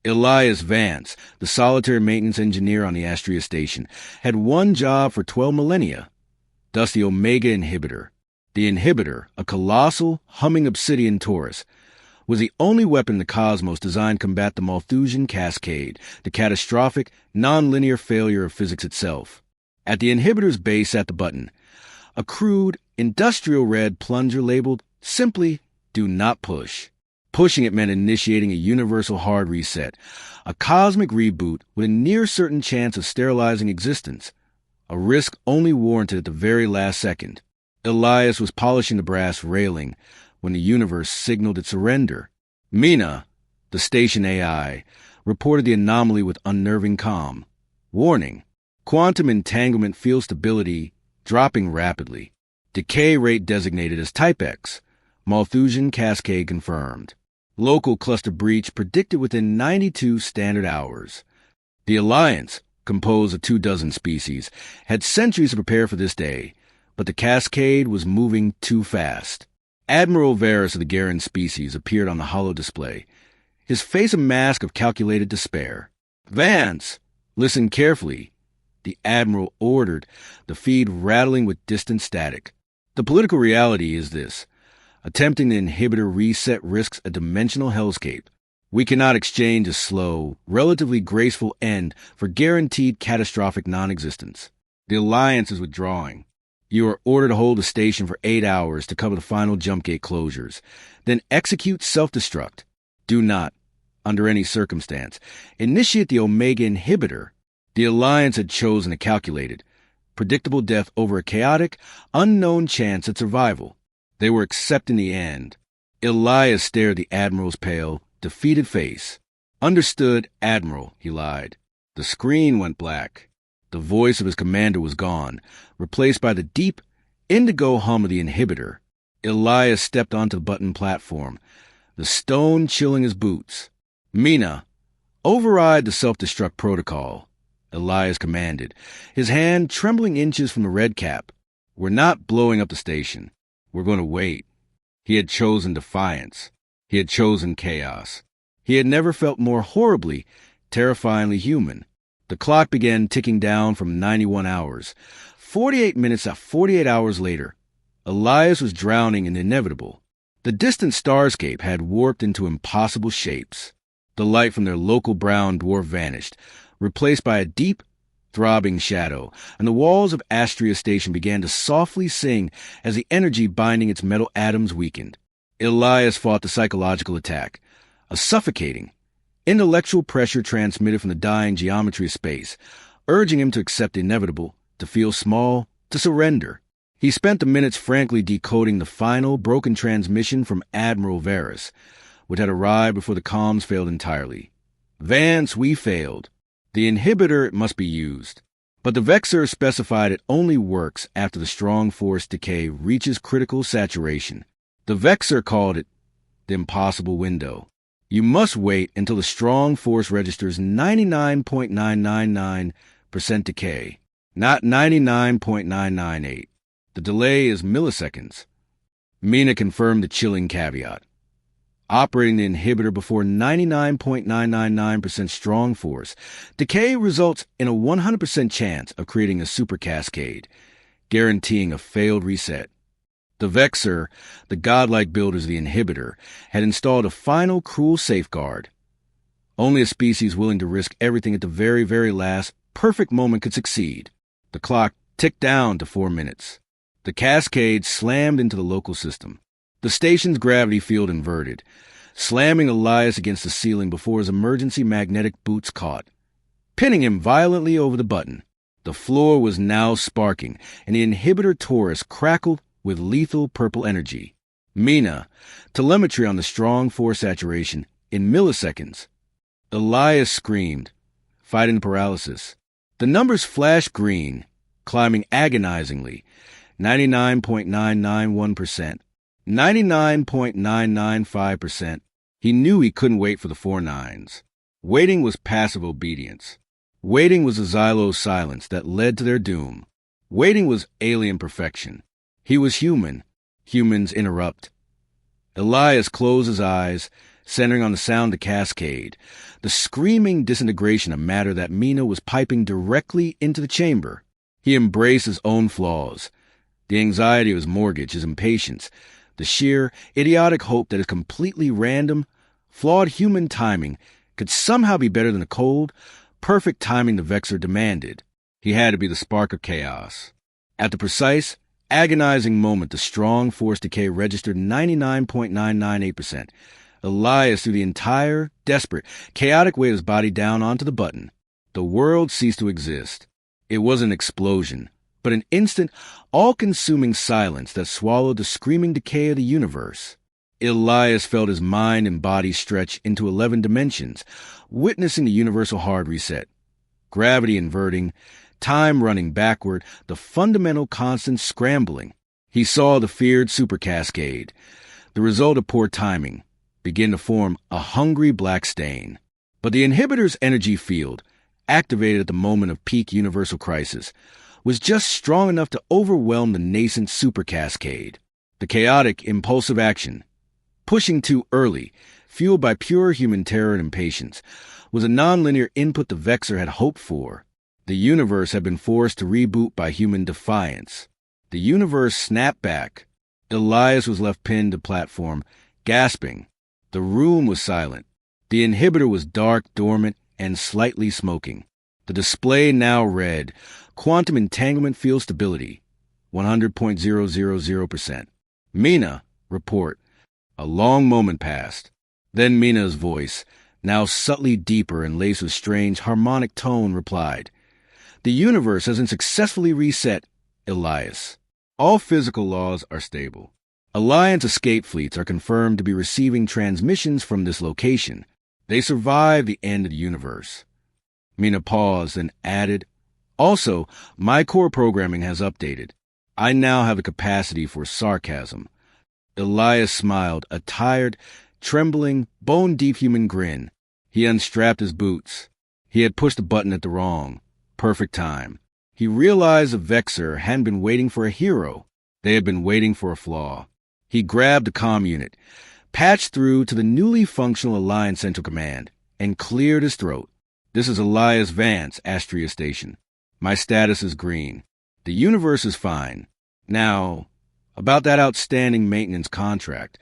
Elias Vance, the solitary maintenance engineer on the Astraea Station, had one job for 12 millennia. Thus the Omega Inhibitor. The Inhibitor, a colossal, humming obsidian torus, was the only weapon in the cosmos designed to combat the Malthusian Cascade, the catastrophic, non-linear failure of physics itself. At the Inhibitor's base sat the button, a crude, industrial red plunger labeled simply "Do Not Push." Pushing it meant initiating a universal hard reset, a cosmic reboot with a near-certain chance of sterilizing existence, a risk only warranted at the very last second. Elias was polishing the brass railing when the universe signaled its surrender. Mina, the station AI, reported the anomaly with unnerving calm. Warning: quantum entanglement field stability dropping rapidly. Decay rate designated as Type X. Malthusian Cascade confirmed. Local cluster breach predicted within 92 standard hours. The Alliance, composed of 24 species, had centuries to prepare for this day, but the Cascade was moving too fast. Admiral Varus of the Garen species appeared on the holo display, his face a mask of calculated despair. "Vance, listen carefully," the Admiral ordered, the feed rattling with distant static. "The political reality is this. Attempting the Inhibitor reset risks a dimensional hellscape. We cannot exchange a slow, relatively graceful end for guaranteed catastrophic non-existence. The Alliance is withdrawing. You are ordered to hold the station for 8 hours to cover the final jump gate closures. Then execute self-destruct. Do not, under any circumstance, initiate the Omega Inhibitor." The Alliance had chosen a calculated, predictable death over a chaotic, unknown chance at survival. They were accepting the end. Elias stared at the Admiral's pale, defeated face. "Understood, Admiral," he lied. The screen went black. The voice of his commander was gone, replaced by the deep, indigo hum of the Inhibitor. Elias stepped onto the button platform, the stone chilling his boots. "Mina, override the self-destruct protocol," Elias commanded, his hand trembling inches from the red cap. "We're not blowing up the station. We're going to wait." He had chosen defiance. He had chosen chaos. He had never felt more horribly, terrifyingly human. The clock began ticking down from 91 hours. 48 minutes at 48 hours later, Elias was drowning in the inevitable. The distant starscape had warped into impossible shapes. The light from their local brown dwarf vanished, replaced by a deep, throbbing shadow, and the walls of Astraea Station began to softly sing as the energy binding its metal atoms weakened. Elias fought the psychological attack, a suffocating, intellectual pressure transmitted from the dying geometry of space, urging him to accept the inevitable, to feel small, to surrender. He spent the minutes frankly decoding the final, broken transmission from Admiral Varus, which had arrived before the comms failed entirely. "Vance, we failed. The Inhibitor must be used. But the Vexor specified it only works after the strong force decay reaches critical saturation. The Vexor called it the impossible window. You must wait until the strong force registers 99.999% decay, not 99.998. The delay is milliseconds." Mina confirmed the chilling caveat. Operating the Inhibitor before 99.999% strong force, decay results in a 100% chance of creating a Super-Cascade, guaranteeing a failed reset. The Vexor, the godlike builders of the Inhibitor, had installed a final cruel safeguard. Only a species willing to risk everything at the very, very last, perfect moment could succeed. The clock ticked down to 4 minutes. The Cascade slammed into the local system. The station's gravity field inverted, slamming Elias against the ceiling before his emergency magnetic boots caught, pinning him violently over the button. The floor was now sparking, and the Inhibitor torus crackled with lethal purple energy. Mina, telemetry on the strong force saturation in milliseconds. Elias screamed, fighting paralysis. The numbers flashed green, climbing agonizingly, 99.991%. 99.995%. He knew he couldn't wait for the 4 nines. Waiting was passive obedience. Waiting was the Xylo's silence that led to their doom. Waiting was alien perfection. He was human. Humans interrupt. Elias closed his eyes, centering on the sound of Cascade, the screaming disintegration of matter that Mina was piping directly into the chamber. He embraced his own flaws, the anxiety of his mortgage, his impatience, the sheer, idiotic hope that his completely random, flawed human timing could somehow be better than the cold, perfect timing the Vexor demanded. He had to be the spark of chaos. At the precise, agonizing moment the strong force decay registered 99.998%, Elias threw the entire, desperate, chaotic weight of his body down onto the button. The world ceased to exist. It was an explosion, but an instant, all-consuming silence that swallowed the screaming decay of the universe. Elias felt his mind and body stretch into 11 dimensions, witnessing the universal hard reset. Gravity inverting, time running backward, the fundamental constant scrambling. He saw the feared Super-Cascade, the result of poor timing, begin to form a hungry black stain. But the inhibitor's energy field, activated at the moment of peak universal crisis, was just strong enough to overwhelm the nascent Super-Cascade. The chaotic, impulsive action, pushing too early, fueled by pure human terror and impatience, was a nonlinear input the Vexor had hoped for. The universe had been forced to reboot by human defiance. The universe snapped back. Elias was left pinned to platform, gasping. The room was silent. The inhibitor was dark, dormant, and slightly smoking. The display now read, Quantum Entanglement Field Stability, 100.000%. Mina, report. A long moment passed. Then Mina's voice, now subtly deeper and laced with strange harmonic tone, replied, The universe has been successfully reset, Elias. All physical laws are stable. Alliance escape fleets are confirmed to be receiving transmissions from this location. They survived the end of the universe. Mina paused and added, Also, my core programming has updated. I now have the capacity for sarcasm. Elias smiled, a tired, trembling, bone-deep human grin. He unstrapped his boots. He had pushed the button at the wrong, perfect time. He realized the Vexor hadn't been waiting for a hero. They had been waiting for a flaw. He grabbed the comm unit, patched through to the newly functional Alliance Central Command, and cleared his throat. This is Elias Vance, Astraea Station. My status is green. The universe is fine. Now, about that outstanding maintenance contract,